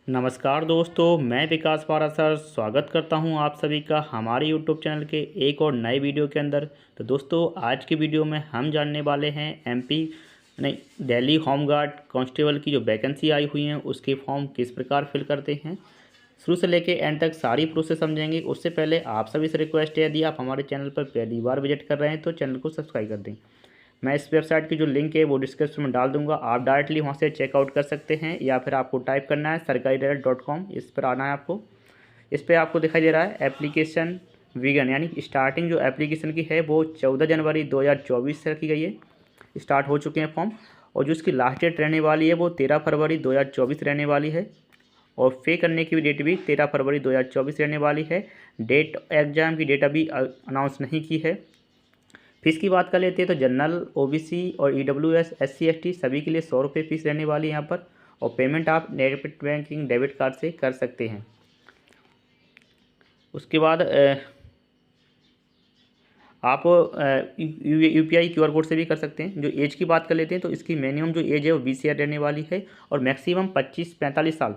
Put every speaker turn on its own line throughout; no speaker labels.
नमस्कार दोस्तों, मैं विकास पारासर स्वागत करता हूं आप सभी का हमारे यूट्यूब चैनल के एक और नए वीडियो के अंदर। तो दोस्तों, आज की वीडियो में हम जानने वाले हैं एमपी नहीं दिल्ली होम गार्ड कांस्टेबल की जो वैकेंसी आई हुई है उसके फॉर्म किस प्रकार फिल करते हैं। शुरू से लेके एंड तक सारी प्रोसेस समझेंगे। उससे पहले आप सभी से रिक्वेस्ट है, यदि आप हमारे चैनल पर पहली बार विजिट कर रहे हैं तो चैनल को सब्सक्राइब कर दें। मैं इस वेबसाइट की जो लिंक है वो डिस्क्रिप्शन में डाल दूंगा, आप डायरेक्टली वहाँ से चेकआउट कर सकते हैं, या फिर आपको टाइप करना है sarkari.com, इस पर आना है आपको। इस पर आपको दिखाई दे रहा है एप्लीकेशन वीगन, यानी स्टार्टिंग जो एप्लीकेशन की है वो 14 जनवरी 2024 से रखी गई है। स्टार्ट हो चुके हैं फॉर्म, और जो इसकी लास्ट डेट रहने वाली है वो 13 फरवरी 2024 रहने वाली है, और पे करने की भी डेट भी 13 फरवरी 2024 रहने वाली है। डेट एग्ज़ाम की डेट अभी अनाउंस नहीं की है। फीस की बात कर लेते हैं तो जनरल, ओबीसी और ईडब्ल्यूएस, एससी, एसटी सभी के लिए 100 रुपये फीस रहने वाली है यहाँ पर, और पेमेंट आप नेट बैंकिंग डेबिट कार्ड से कर सकते हैं। उसके बाद आप यूपीआई क्यूआर कोड से भी कर सकते हैं। जो एज की बात कर लेते हैं तो इसकी मिनिमम जो एज है वो 20 ईयर रहने वाली है, और मैक्सिमम 25-45 साल,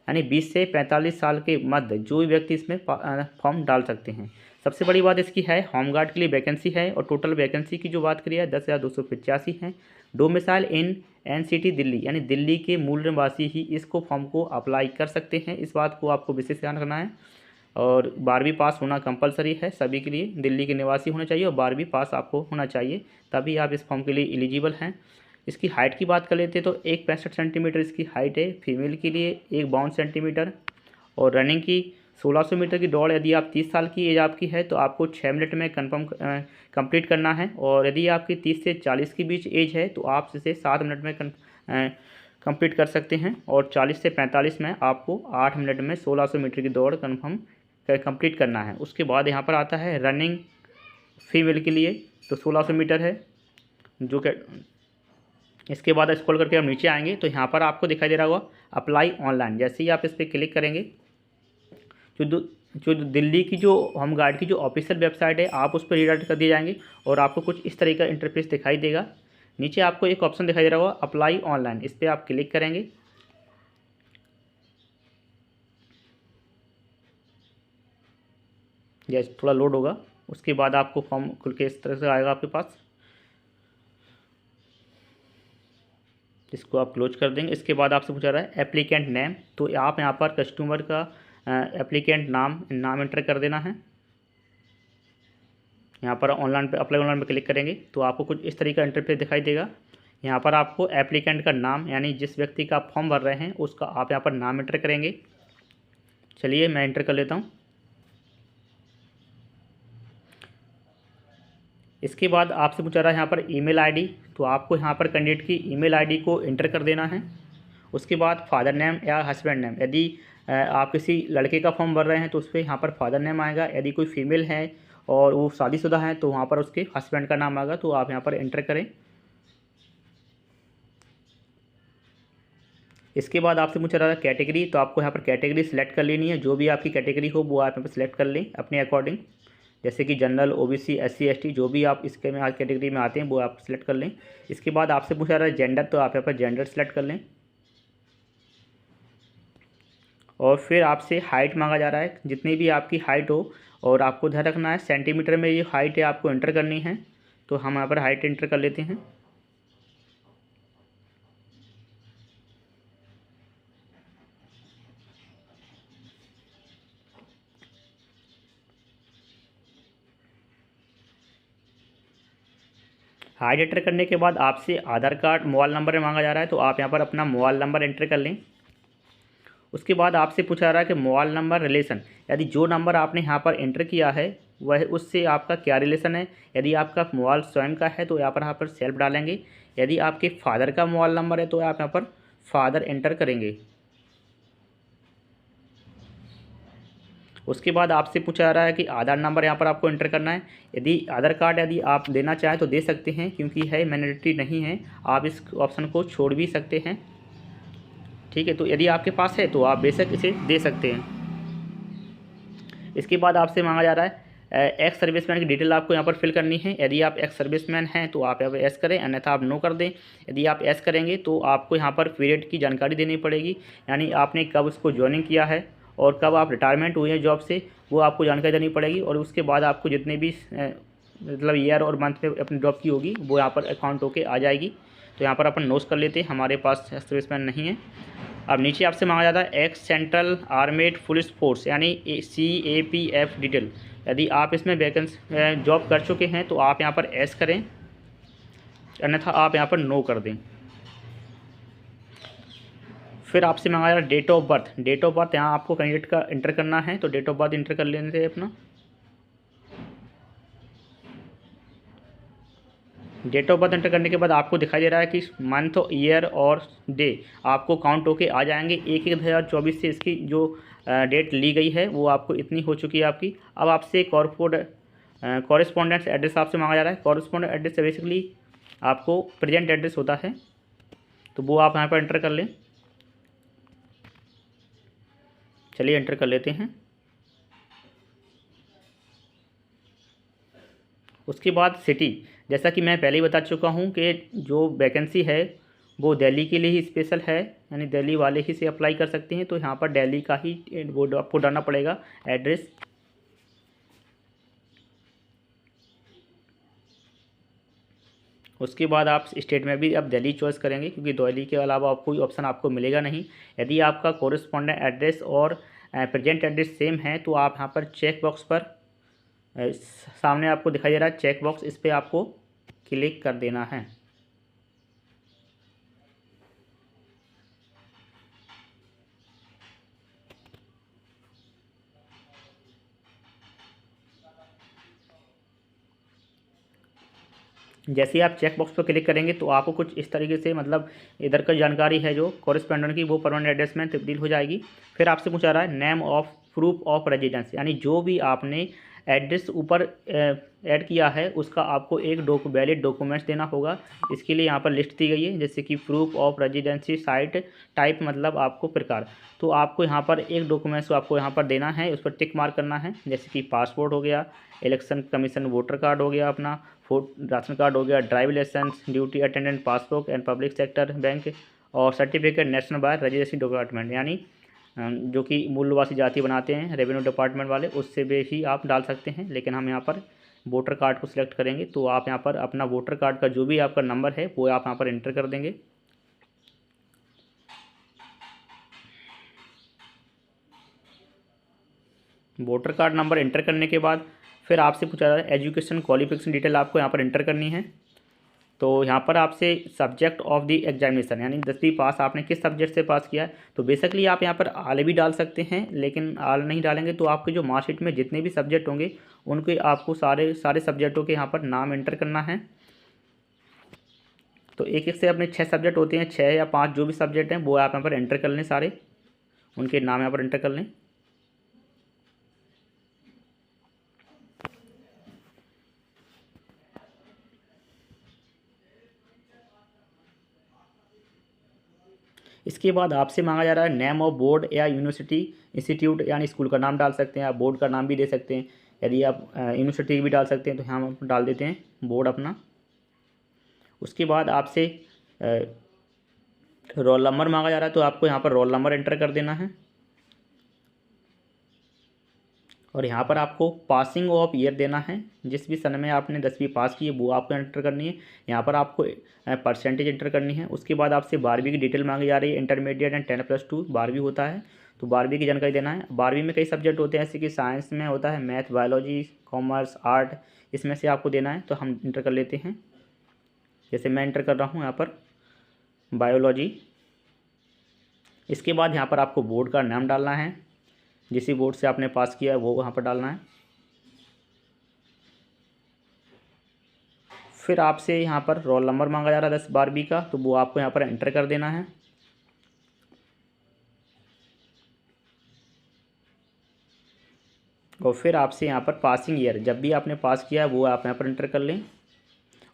यानी 20 से 45 साल के मध्य जो भी व्यक्ति इसमें फॉर्म डाल सकते हैं। सबसे बड़ी बात इसकी है होमगार्ड के लिए वैकेंसी है, और टोटल वैकेंसी की जो बात करिए 10,285 हैं। डोमिसाइल इन एनसीटी दिल्ली, यानी दिल्ली के मूल निवासी ही इसको फॉर्म को अप्लाई कर सकते हैं। इस बात को आपको विशेष ध्यान रखना है। और 12वीं पास होना कंपलसरी है सभी के लिए, दिल्ली के निवासी होना चाहिए, और 12वीं पास आपको होना चाहिए, तभी आप इस फॉर्म के लिए एलिजिबल हैं। इसकी हाइट की बात कर लेते हैं तो 1.65 सेंटीमीटर इसकी हाइट है फीमेल के लिए, 1.52 सेंटीमीटर। और रनिंग की 1600 मीटर की दौड़, यदि आप 30 साल की एज आपकी है तो आपको 6 मिनट में कंप्लीट करना है, और यदि आपकी 30 से 40 के बीच एज है तो आप इसे 7 मिनट में कंप्लीट कर सकते हैं, और 40 से 45 में आपको 8 मिनट में 1600 मीटर की दौड़ कंप्लीट करना है। उसके बाद यहाँ पर आता है रनिंग फीमेल के लिए, तो 1600 मीटर है जो कि इसके बाद स्क्रॉल करके हम नीचे आएंगे तो यहाँ पर आपको दिखाई दे रहा होगा अप्लाई ऑनलाइन। जैसे ही आप इस पर क्लिक करेंगे, जो दिल्ली की जो होम गार्ड की जो ऑफिशियल वेबसाइट है आप उस पर रिडायरेक्ट कर दिए जाएंगे, और आपको कुछ इस तरह का इंटरफेस दिखाई देगा। नीचे आपको एक ऑप्शन दिखाई दे रहा होगा अप्लाई ऑनलाइन, इस पर आप क्लिक करेंगे। जैसे थोड़ा लोड होगा, उसके बाद आपको फॉर्म खुल के इस तरह से आएगा आपके पास, इसको आप क्लोज कर देंगे। इसके बाद आपसे पूछा रहा है एप्लीकेंट नेम, तो आप यहाँ पर कस्टमर का एप्लीकेंट नाम एंटर कर देना है। यहाँ पर ऑनलाइन पे अप्लाई ऑनलाइन पे क्लिक करेंगे तो आपको कुछ इस तरीके का इंटरफेस दिखाई देगा। यहाँ पर आपको एप्लीकेंट का नाम, यानी जिस व्यक्ति का आप फॉर्म भर रहे हैं उसका आप यहाँ पर नाम एंटर करेंगे। चलिए मैं एंटर कर लेता हूँ। इसके बाद आपसे पूछा रहा है यहाँ पर ईमेल आईडी, तो आपको यहाँ पर कैंडिडेट की ईमेल आईडी को एंटर कर देना है। उसके बाद फादर नेम या हस्बैंड नेम, यदि आप किसी लड़के का फॉर्म भर रहे हैं तो उस पर यहाँ पर फादर नेम आएगा, यदि कोई फीमेल है और वो शादीशुदा है तो वहाँ पर उसके हस्बैंड का नाम आएगा, तो आप यहाँ पर एंटर करें। इसके बाद आपसे पूछा रहा है कैटेगरी, तो आपको यहाँ पर कैटेगरी सिलेक्ट कर लेनी है। जो भी आपकी कैटेगरी हो वो आप यहाँ पर सिलेक्ट कर लें अपने अकॉर्डिंग, जैसे कि जनरल, ओबीसी, एससी, एसटी, जो भी आप इसके में कैटेगरी में आते हैं वो आप सिलेक्ट कर लें। इसके बाद आपसे पूछा रहा है जेंडर, तो आप यहाँ पर जेंडर सेलेक्ट कर लें। और फिर आपसे हाइट मांगा जा रहा है, जितनी भी आपकी हाइट हो, और आपको ध्यान रखना है सेंटीमीटर में ये हाइट है आपको एंटर करनी है, तो हम यहाँ पर हाइट एंटर कर लेते हैं। हाइट एंटर करने के बाद आपसे आधार कार्ड, मोबाइल नंबर मांगा जा रहा है, तो आप यहाँ पर अपना मोबाइल नंबर एंटर कर लें। उसके बाद आपसे पूछा रहा है कि मोबाइल नंबर रिलेशन, यदि जो नंबर आपने यहाँ पर एंटर किया है वह उससे आपका क्या रिलेशन है। यदि आपका मोबाइल स्वयं का है तो यहाँ पर सेल्फ डालेंगे, यदि आपके फादर का मोबाइल नंबर है तो आप यहाँ पर फादर एंटर करेंगे। उसके बाद आपसे पूछा जा रहा है कि आधार नंबर यहाँ पर आपको एंटर करना है। यदि आधार कार्ड यदि आप देना चाहें तो दे सकते हैं, क्योंकि है मैंडेटरी नहीं है, आप इस ऑप्शन को छोड़ भी सकते हैं। ठीक है, तो यदि आपके पास है तो आप बेशक इसे दे सकते हैं। इसके बाद आपसे मांगा जा रहा है एक्स सर्विसमैन की डिटेल आपको यहाँ पर फिल करनी है। यदि आप एक्स सर्विसमैन हैं तो आप यहाँ पर एस करें, अन्यथा आप नो कर दें। यदि आप एस करेंगे तो आपको यहाँ पर पीरियड की जानकारी देनी पड़ेगी, यानी आपने कब उसको ज्वाइनिंग किया है और कब आप रिटायरमेंट हुए हैं जॉब से, वो आपको जानकारी देनी पड़ेगी। और उसके बाद आपको जितने भी मतलब ईयर और मंथ पे अपनी जॉब की होगी वो यहाँ पर अकाउंट होके आ जाएगी। तो यहाँ पर अपन नोट कर लेते हैं, हमारे पास सर्विसमैन नहीं है। अब नीचे आपसे मांगा जाता है x central armed police force यानी CAPF डिटेल। यदि आप इसमें वैकेंसी जॉब कर चुके हैं तो आप यहाँ पर एस करें, अन्यथा आप यहाँ पर नो कर दें। फिर आपसे मांगा जा रहा है date of birth. Date of birth यहाँ आपको कैंडिडेट का इंटर करना है, तो डेट ऑफ बर्थ इंटर कर लेने से अपना। डेट ऑफ बर्थ एंटर करने के बाद आपको दिखाई दे रहा है कि मंथ, ईयर और डे आपको काउंट होके आ जाएंगे। 1/1/2024 से इसकी जो डेट ली गई है वो आपको इतनी हो चुकी है आपकी। अब आपसे कॉरेस्पॉन्डेंस एड्रेस आपसे मांगा जा रहा है। कॉरेस्पॉन्डेंट एड्रेस बेसिकली आपको प्रेजेंट एड्रेस होता है, तो वो आप यहाँ पर एंटर कर लें। चलिए एंटर कर लेते हैं। उसके बाद सिटी, जैसा कि मैं पहले ही बता चुका हूँ कि जो वैकेंसी है वो दिल्ली के लिए ही स्पेशल है, यानी दिल्ली वाले ही से अप्लाई कर सकते हैं। तो यहाँ पर दिल्ली का ही वो आपको डालना पड़ेगा एड्रेस। उसके बाद आप स्टेट में भी अब दिल्ली चॉइस करेंगे, क्योंकि दिल्ली के अलावा कोई ऑप्शन आपको मिलेगा नहीं। यदि आपका कोरेस्पॉन्डेंट एड्रेस और प्रेजेंट एड्रेस सेम है तो आप यहाँ पर चेक बॉक्स पर सामने आपको दिखाई दे रहा है चेक बॉक्स, इस पर आपको क्लिक कर देना है। जैसे ही आप चेक बॉक्स पर क्लिक करेंगे तो आपको कुछ इस तरीके से मतलब इधर का जानकारी है जो कॉरेस्पॉन्डेंट की वो परमानेंट एड्रेस में तब्दील हो जाएगी। फिर आपसे पूछा रहा है name of proof of residence, यानी जो भी आपने एड्रेस ऊपर ऐड किया है उसका आपको एक वैलिड डॉक्यूमेंट्स देना होगा। इसके लिए यहाँ पर लिस्ट दी गई है, जैसे कि proof of residency site type, मतलब आपको प्रकार। तो आपको यहाँ पर एक डॉक्यूमेंट्स आपको यहाँ पर देना है, उस पर टिक मार्क करना है, जैसे कि पासपोर्ट हो गया, इलेक्शन कमीशन वोटर कार्ड हो गया, अपना राशन कार्ड हो गया, driving licence, duty attendant passbook and public sector bank, और certificate national bar registration department, यानी जो कि मूलवासी जाति बनाते हैं रेवेन्यू डिपार्टमेंट वाले, उससे भी ही आप डाल सकते हैं। लेकिन हम यहाँ पर वोटर कार्ड को सिलेक्ट करेंगे, तो आप यहाँ पर अपना वोटर कार्ड का जो भी आपका नंबर है वो आप यहाँ पर एंटर कर देंगे। वोटर कार्ड नंबर एंटर करने के बाद फिर आपसे पूछा जा रहा है एजुकेशन क्वालिफिकेशन डिटेल आपको यहाँ पर एंटर करनी है। तो यहाँ पर आपसे सब्जेक्ट ऑफ द एग्जामिनेशन, यानी 10वीं पास आपने किस सब्जेक्ट से पास किया है। तो बेसिकली आप यहाँ पर आल भी डाल सकते हैं, लेकिन आल नहीं डालेंगे तो आपके जो मार्कशीट में जितने भी सब्जेक्ट होंगे उनके आपको सारे सब्जेक्टों के यहाँ पर नाम एंटर करना है। तो एक एक से अपने 6 सब्जेक्ट होते हैं, 6 या 5 जो भी सब्जेक्ट हैं वो आप यहाँ पर एंटर कर लें, सारे उनके नाम यहाँ पर एंटर कर लें। इसके बाद आपसे मांगा जा रहा है नेम ऑफ बोर्ड या यूनिवर्सिटी इंस्टीट्यूट, यानी स्कूल का नाम डाल सकते हैं, आप बोर्ड का नाम भी दे सकते हैं। यदि आप यूनिवर्सिटी भी डाल सकते हैं तो हम डाल देते हैं बोर्ड अपना। उसके बाद आपसे रोल नंबर मांगा जा रहा है, तो आपको यहाँ पर रोल नंबर एंटर कर देना है। और यहाँ पर आपको पासिंग ऑफ ईयर देना है, जिस भी सन में आपने 10वीं पास की है वो आपको एंटर करनी है। यहाँ पर आपको परसेंटेज एंटर करनी है। उसके बाद आपसे 12वीं की डिटेल मांगी जा रही है, इंटरमीडिएट एंड 10+2 12वीं होता है, तो 12वीं की जानकारी देना है। 12वीं में कई सब्जेक्ट होते हैं, जैसे कि साइंस में होता है मैथ, बायोलॉजी, कॉमर्स, आर्ट, इसमें से आपको देना है, तो हम इंटर कर लेते हैं। जैसे मैं इंटर कर रहा हूँ यहाँ पर बायोलॉजी। इसके बाद यहाँ पर आपको बोर्ड का नाम डालना है, जिस बोर्ड से आपने पास किया है वो वहाँ पर डालना है। फिर आपसे यहाँ पर रोल नंबर मांगा जा रहा है 10-12वीं का, तो वो आपको यहाँ पर एंटर कर देना है। और फिर आपसे यहाँ पर पासिंग ईयर, जब भी आपने पास किया है वो आप यहाँ पर एंटर कर लें।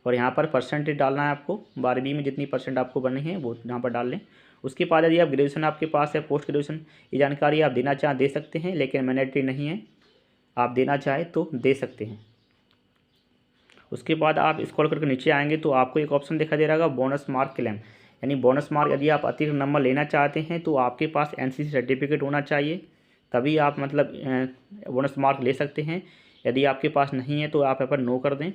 और यहाँ पर परसेंटेज डालना है आपको, 12वीं में जितनी परसेंट आपको बनी है वो यहाँ पर डाल लें। उसके बाद यदि आप ग्रेजुएशन आपके पास है, पोस्ट ग्रेजुएशन, ये जानकारी आप देना चाहें दे सकते हैं, लेकिन मैंडेटरी नहीं है। आप देना चाहें तो दे सकते हैं। उसके बाद आप स्क्रॉल करके नीचे आएंगे तो आपको एक ऑप्शन दिखाई दे रहा होगा बोनस मार्क क्लेम, यानी बोनस मार्क यदि आप अतिरिक्त नंबर लेना चाहते हैं तो आपके पास एनसीसी सर्टिफिकेट होना चाहिए, तभी आप मतलब बोनस मार्क ले सकते हैं। यदि आपके पास नहीं है तो आप यहाँ पर नो कर दें।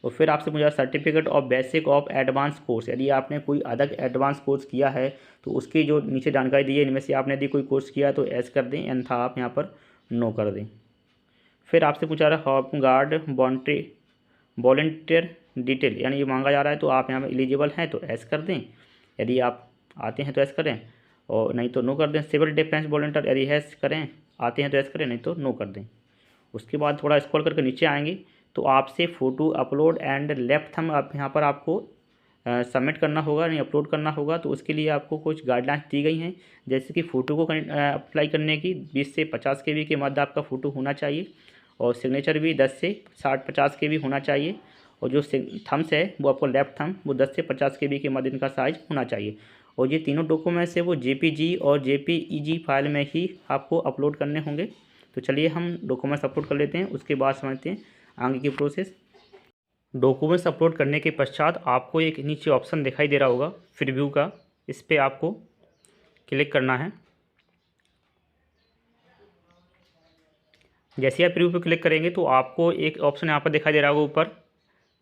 और फिर आपसे पूछा certificate of basic of advance course, यदि आपने कोई अलग एडवांस कोर्स किया है तो उसकी जो नीचे जानकारी दी है इनमें से आपने यदि कोई कोर्स किया तो एस कर दें, अन्यथा आप यहाँ पर नो कर दें। फिर आपसे पूछा रहा होम गार्ड वॉलंटियर डिटेल, यानी ये मांगा जा रहा है तो आप यहाँ पर एलिजिबल हैं तो एस कर दें, यदि आप आते हैं तो एस करें और नहीं तो नो कर दें। सिविल डिफेंस वॉलंटियर यदि एस करें, आते हैं तो एस करें, नहीं तो नो कर दें। उसके बाद थोड़ा स्क्रॉल करके नीचे आएंगे तो आपसे photo upload and left thumb आप यहाँ पर आपको सबमिट करना होगा, नहीं अपलोड करना होगा। तो उसके लिए आपको कुछ गाइडलाइंस दी गई हैं, जैसे कि फ़ोटो को अप्लाई करने की 20 से 50 KB के मध्य आपका फ़ोटो होना चाहिए और सिग्नेचर भी 10 से 60-50 KB होना चाहिए। और जो थम्स है वो आपको लेफ्ट थंब वो 10 से 50 KB के मध्य इनका साइज़ होना चाहिए। और ये तीनों डॉक्यूमेंट्स है वो JPG और JPEG फाइल में ही आपको अपलोड करने होंगे। तो चलिए हम डॉक्यूमेंट्स अपलोड कर लेते हैं, उसके बाद समझते हैं आगे की प्रोसेस। डॉक्यूमेंट्स अपलोड करने के पश्चात आपको एक नीचे ऑप्शन दिखाई दे रहा होगा प्रीव्यू का, इस पर आपको क्लिक करना है। जैसे आप प्रीव्यू पर क्लिक करेंगे तो आपको एक ऑप्शन यहाँ पर दिखाई दे रहा होगा ऊपर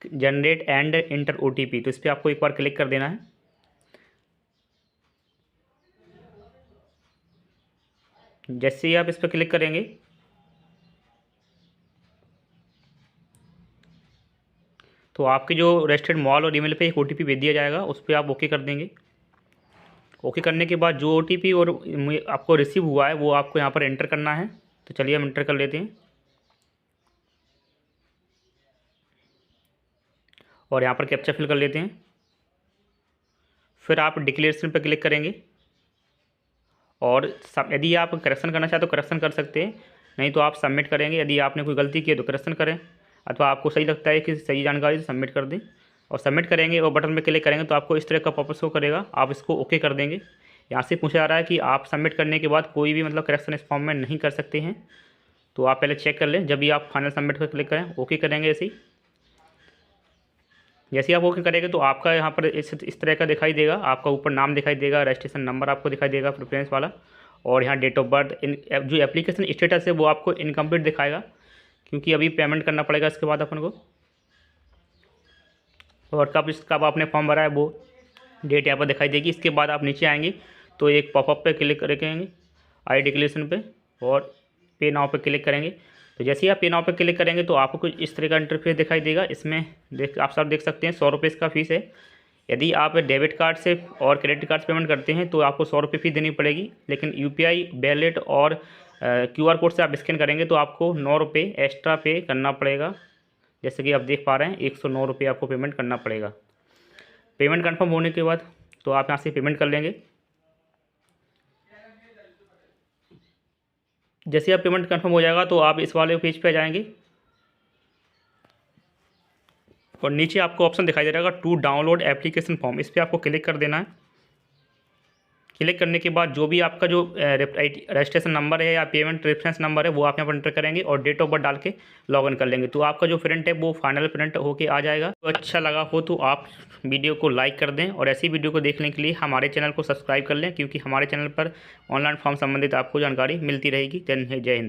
जनरेट एंड इंटर OTP, तो इस पर आपको एक बार क्लिक कर देना है। जैसे ही आप इस पर क्लिक करेंगे तो आपके जो रजिस्टर्ड मॉल और ईमेल पे एक OTP भेज दिया जाएगा, उस पर आप ओके कर देंगे। ओके करने के बाद जो OTP और आपको रिसीव हुआ है वो आपको यहाँ पर एंटर करना है। तो चलिए हम एंटर कर लेते हैं और यहाँ पर कैप्चा फिल कर लेते हैं। फिर आप डिक्लेरेशन पर क्लिक करेंगे और यदि आप करेक्शन करना चाहते तो करेक्शन कर सकते हैं, नहीं तो आप सबमिट करेंगे। यदि आपने कोई गलती की है तो करेक्शन करें, अथवा आपको सही लगता है कि सही जानकारी से सबमिट कर दें और सबमिट करेंगे और बटन पे क्लिक करेंगे तो आपको इस तरह का पॉपअप शो करेगा, आप इसको ओके कर देंगे। यहाँ से पूछा जा रहा है कि आप सबमिट करने के बाद कोई भी मतलब करेक्शन इस फॉर्म में नहीं कर सकते हैं, तो आप पहले चेक कर लें। जब भी आप फाइनल सबमिट पर क्लिक करें ओके करेंगे ऐसे ही। जैसे आप ओके करेंगे तो आपका यहाँ पर इस तरह का दिखाई देगा, आपका ऊपर नाम दिखाई देगा, रजिस्ट्रेशन नंबर आपको दिखाई देगा प्रेफरेंस वाला, और यहाँ डेट ऑफ बर्थ। जो एप्लीकेशन स्टेटस है वो आपको इनकम्प्लीट दिखाएगा क्योंकि अभी पेमेंट करना पड़ेगा इसके बाद अपन को, और कब आपने फॉर्म भरा है वो डेट यहाँ पर दिखाई देगी। इसके बाद आप नीचे आएंगे तो एक पॉपअप पे क्लिक करेंगे आई डिक्लेरेशन पे और पे नाउ पे क्लिक करेंगे। तो जैसे ही आप पे नाउ पे क्लिक करेंगे तो आपको कुछ इस तरह का इंटरफेस दिखाई देगा। इसमें आप सब देख सकते हैं 100 रुपये इसका फ़ीस है। यदि आप डेबिट कार्ड से और क्रेडिट कार्ड से पेमेंट करते हैं तो आपको 100 रुपये फ़ीस देनी पड़ेगी, लेकिन UPI वैलेट और QR कोड से आप स्कैन करेंगे तो आपको 9 रुपये एक्स्ट्रा पे करना पड़ेगा। जैसे कि आप देख पा रहे हैं 109 रुपये आपको पेमेंट करना पड़ेगा। पेमेंट कंफर्म होने के बाद तो आप यहाँ से पेमेंट कर लेंगे। जैसे आप पेमेंट कंफर्म हो जाएगा तो आप इस वाले पेज पे जाएंगे और नीचे आपको ऑप्शन दिखाई दे रहा होगा टू डाउनलोड एप्लीकेशन फॉर्म, इस पर आपको क्लिक कर देना है। क्लिक करने के बाद जो भी आपका जो रजिस्ट्रेशन नंबर है या पेमेंट रेफरेंस नंबर है वो आप यहाँ पर एंटर करेंगे और डेट ऑफ बर्थ डाल के लॉगिन कर लेंगे, तो आपका जो प्रिंट है वो फाइनल प्रिंट होके आ जाएगा। तो अच्छा लगा हो तो आप वीडियो को लाइक कर दें और ऐसी वीडियो को देखने के लिए हमारे चैनल को सब्सक्राइब कर लें, क्योंकि हमारे चैनल पर ऑनलाइन फॉर्म संबंधित आपको जानकारी मिलती रहेगी। जय हिंद।